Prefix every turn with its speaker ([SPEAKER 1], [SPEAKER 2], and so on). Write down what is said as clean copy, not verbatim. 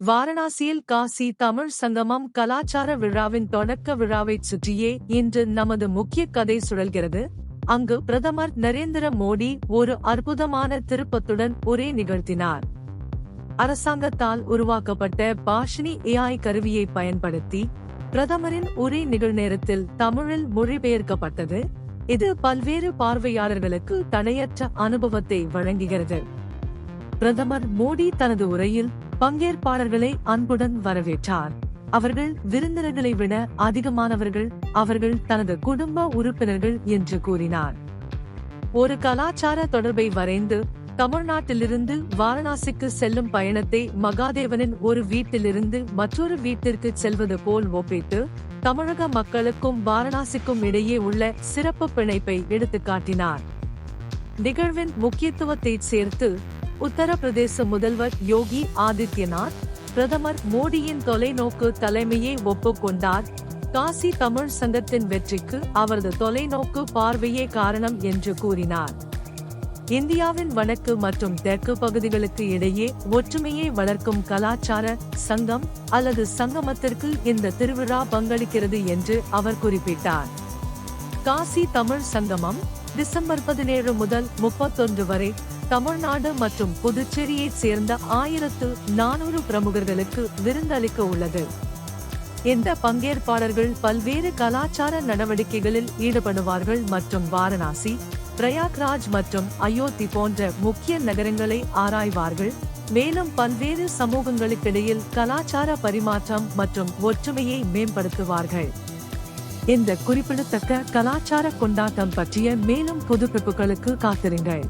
[SPEAKER 1] வாரணாசியில் காசி தமிழ் சங்கமம் கலாச்சார விழாவின் தொடக்க விழாவைச் சுற்றியே இன்று நமது முக்கிய கதை சுழல்கிறது. அங்கு பிரதமர் நரேந்திர மோடி ஒரு அற்புதமான திருப்பத்துடன் உரை நிகழ்த்தினார். அரசாங்கத்தால் உருவாக்கப்பட்ட பாஷினி AI கருவியை பயன்படுத்தி பிரதமரின் உரை நிகழ்நேரத்தில் தமிழில் மொழிபெயர்க்கப்பட்டது. இது பல்வேறு பார்வையாளர்களுக்கு தடையற்ற அனுபவத்தை வழங்குகிறது. பிரதமர் மோடி தனது உரையில் பங்கேற்பாளர்களை அன்புடன் வரவேற்றார். அவர்கள் விருந்தினர்களை விட அதிகமானவர்கள், அவர்கள் தனது குடும்ப உறுப்பினர்கள் என்று கூறினார். ஒரு கலாச்சார தொடர்பை வரைந்து தமிழ்நாட்டிலிருந்து வாரணாசிக்கு செல்லும் பயணத்தை மகாதேவனின் ஒரு வீட்டிலிருந்து மற்றொரு வீட்டிற்கு செல்வது போல் ஒப்பிட்டு தமிழக மக்களுக்கும் வாரணாசிக்கும் இடையே உள்ள சிறப்பு பிணைப்பை எடுத்துக்காட்டினார். நிகழ்வின் முக்கியத்துவத்தை சேர்த்து உத்தர பிரதேச முதல்வர் யோகி ஆதித்யநாத் பிரதமர் மோடியின் தொலைநோக்கு தலைமையை ஒப்புக்கொண்டார். காசி தமிழ் சங்கத்தின் வெற்றிக்கு அவரது தொலைநோக்கு பார்வையே காரணம் என்று கூறினார். இந்தியாவின் வடக்கு மற்றும் தெற்கு பகுதிகளுக்கு இடையே ஒற்றுமையை வளர்க்கும் கலாச்சார சங்கம் அல்லது சங்கமத்திற்கு இந்த திருவிழா பங்களிக்கிறது என்று அவர் குறிப்பிட்டார். காசி தமிழ் சங்கமம் டிசம்பர் 17 முதல் 31 வரை தமிழ்நாடு மற்றும் புதுச்சேரியைச் சேர்ந்த 1400 பிரமுகர்களுக்கு விருந்தளிக்க உள்ளது. இந்த பங்கேற்பாளர்கள் பல்வேறு கலாச்சார நடவடிக்கைகளில் ஈடுபடுவார்கள் மற்றும் வாரணாசி, பிரயாக்ராஜ் மற்றும் அயோத்தி போன்ற முக்கிய நகரங்களை ஆராய்வார்கள். மேலும் பல்வேறு சமூகங்களுக்கிடையில் கலாச்சார பரிமாற்றம் மற்றும் ஒற்றுமையை மேம்படுத்துவார்கள். இந்த குறிப்பிடத்தக்க கலாச்சார கொண்டாட்டம் பற்றிய மேலும் புதுப்பிப்புகளுக்கு காத்திருங்கள்.